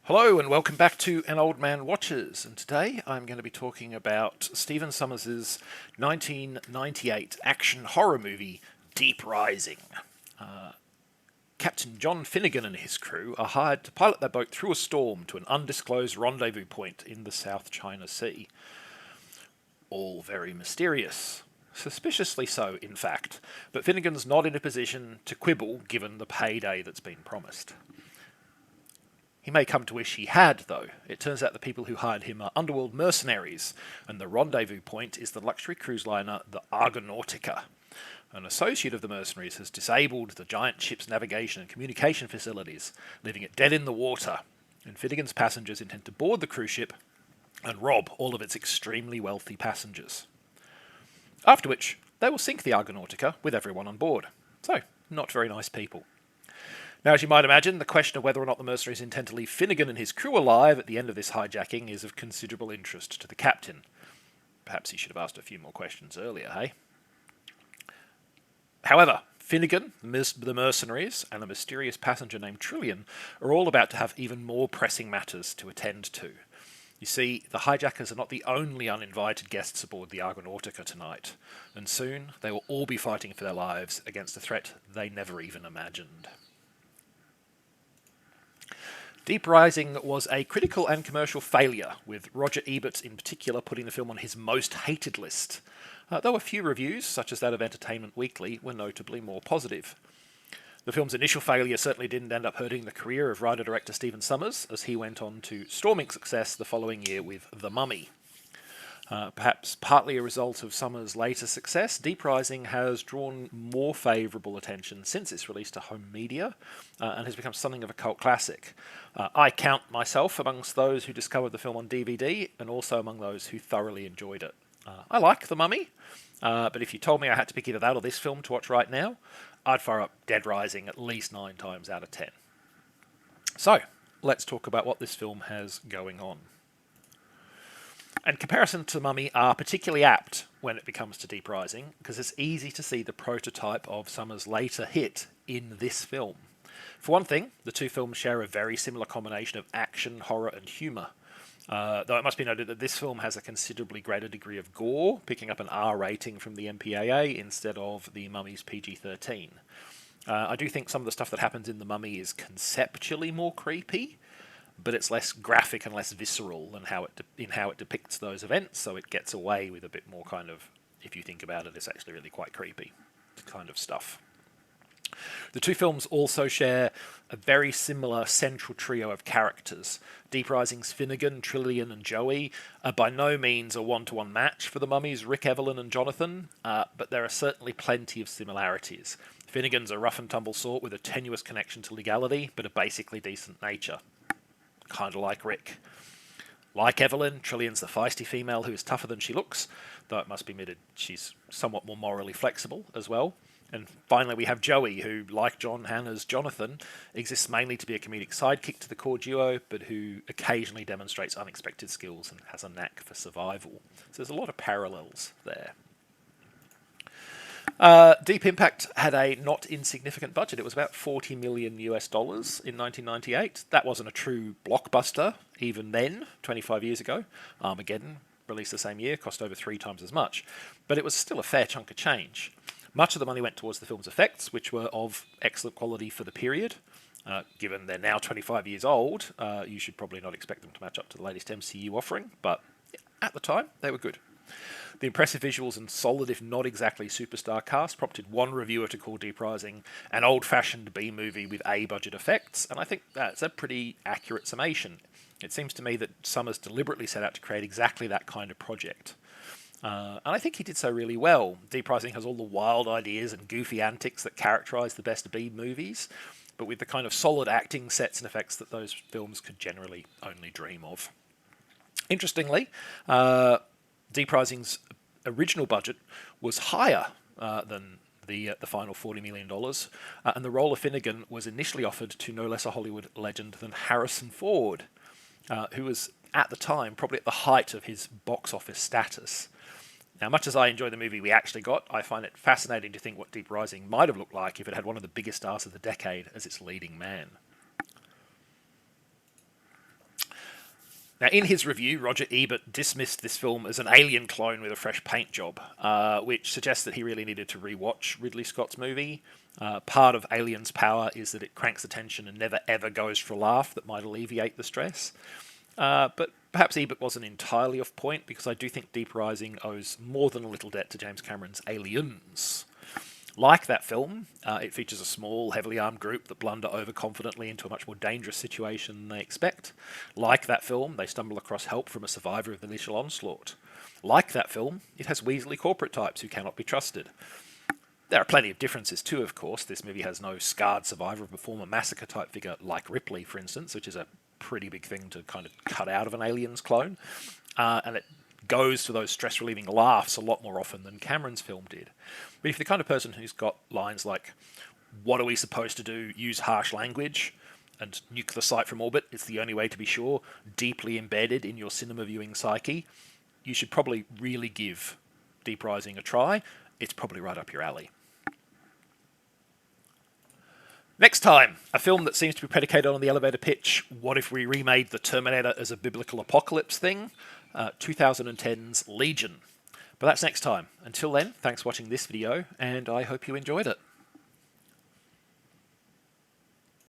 Hello and welcome back to An Old Man Watches, and today I'm going to be talking about Stephen Sommers' 1998 action horror movie Deep Rising. Captain John Finnegan and his crew are hired to pilot their boat through a storm to an undisclosed rendezvous point in the South China Sea. All very mysterious. Suspiciously so, in fact, but Finnegan's not in a position to quibble given the payday that's been promised. He may come to wish he had, though. It turns out the people who hired him are underworld mercenaries, and the rendezvous point is the luxury cruise liner, the Argonautica. An associate of the mercenaries has disabled the giant ship's navigation and communication facilities, leaving it dead in the water, and Finnegan's passengers intend to board the cruise ship and rob all of its extremely wealthy passengers. After which, they will sink the Argonautica with everyone on board. So, not very nice people. Now, as you might imagine, the question of whether or not the mercenaries intend to leave Finnegan and his crew alive at the end of this hijacking is of considerable interest to the captain. Perhaps he should have asked a few more questions earlier, hey? However, Finnegan, the mercenaries, and a mysterious passenger named Trillian are all about to have even more pressing matters to attend to. You see, the hijackers are not the only uninvited guests aboard the Argonautica tonight, and soon they will all be fighting for their lives against a threat they never even imagined. Deep Rising was a critical and commercial failure, with Roger Ebert in particular putting the film on his most hated list, though a few reviews, such as that of Entertainment Weekly, were notably more positive. The film's initial failure certainly didn't end up hurting the career of writer-director Stephen Sommers, as he went on to storming success the following year with The Mummy. Perhaps partly a result of Sommers' later success, Deep Rising has drawn more favourable attention since its release to home media and has become something of a cult classic. I count myself amongst those who discovered the film on DVD and also among those who thoroughly enjoyed it. I like The Mummy, but if you told me I had to pick either that or this film to watch right now, I'd fire up Dead Rising at least 9 times out of 10. So, let's talk about what this film has going on. And comparisons to Mummy are particularly apt when it comes to Deep Rising, because it's easy to see the prototype of Sommers' later hit in this film. For one thing, the two films share a very similar combination of action, horror, and humour. Though it must be noted that this film has a considerably greater degree of gore, picking up an R rating from the MPAA instead of the Mummy's PG-13. I do think some of the stuff that happens in The Mummy is conceptually more creepy, but it's less graphic and less visceral in how it depicts those events, so it gets away with a bit more kind of, if you think about it, it's actually really quite creepy kind of stuff. The two films also share a very similar central trio of characters. Deep Rising's Finnegan, Trillian, and Joey are by no means a one-to-one match for the Mummy's Rick, Evelyn, and Jonathan, but there are certainly plenty of similarities. Finnegan's a rough-and-tumble sort with a tenuous connection to legality, but a basically decent nature. Kind of like Rick. Like Evelyn, Trillian's the feisty female who is tougher than she looks, though it must be admitted she's somewhat more morally flexible as well. And finally we have Joey, who, like John Hannah's Jonathan, exists mainly to be a comedic sidekick to the core duo, but who occasionally demonstrates unexpected skills and has a knack for survival. So there's a lot of parallels there. Deep Impact had a not insignificant budget. It was about $40 million US dollars in 1998. That wasn't a true blockbuster even then, 25 years ago. Armageddon, released the same year, cost over 3 times as much. But it was still a fair chunk of change. Much of the money went towards the film's effects, which were of excellent quality for the period. Given they're now 25 years old, you should probably not expect them to match up to the latest MCU offering, but at the time, they were good. The impressive visuals and solid, if not exactly superstar cast, prompted one reviewer to call Deep Rising an old-fashioned B-movie with A-budget effects, and I think that's a pretty accurate summation. It seems to me that Sommers deliberately set out to create exactly that kind of project. And I think he did so really well. Deep Rising has all the wild ideas and goofy antics that characterise the best B-movies, but with the kind of solid acting, sets and effects that those films could generally only dream of. Interestingly, Deep Rising's original budget was higher than the final $40 million, and the role of Finnegan was initially offered to no less a Hollywood legend than Harrison Ford, who was, at the time, probably at the height of his box office status. Now, much as I enjoy the movie we actually got, I find it fascinating to think what Deep Rising might have looked like if it had one of the biggest stars of the decade as its leading man. Now, in his review, Roger Ebert dismissed this film as an Alien clone with a fresh paint job, which suggests that he really needed to rewatch Ridley Scott's movie. Part of Alien's power is that it cranks the tension and never ever goes for a laugh that might alleviate the stress. But perhaps Ebert wasn't entirely off point, because I do think Deep Rising owes more than a little debt to James Cameron's Aliens. Like that film, it features a small, heavily armed group that blunder overconfidently into a much more dangerous situation than they expect. Like that film, they stumble across help from a survivor of the initial onslaught. Like that film, it has Weasley corporate types who cannot be trusted. There are plenty of differences too, of course. This movie has no scarred survivor of a former massacre type figure like Ripley, for instance, which is a pretty big thing to kind of cut out of an Aliens clone. And it goes for those stress-relieving laughs a lot more often than Cameron's film did. But if you're the kind of person who's got lines like, "What are we supposed to do? Use harsh language and nuke the site from orbit. It's the only way to be sure," deeply embedded in your cinema viewing psyche, you should probably really give Deep Rising a try. It's probably right up your alley. Next time, a film that seems to be predicated on the elevator pitch, "What if we remade The Terminator as a biblical apocalypse thing?" 2010's Legion. But that's next time. Until then, thanks for watching this video, and I hope you enjoyed it.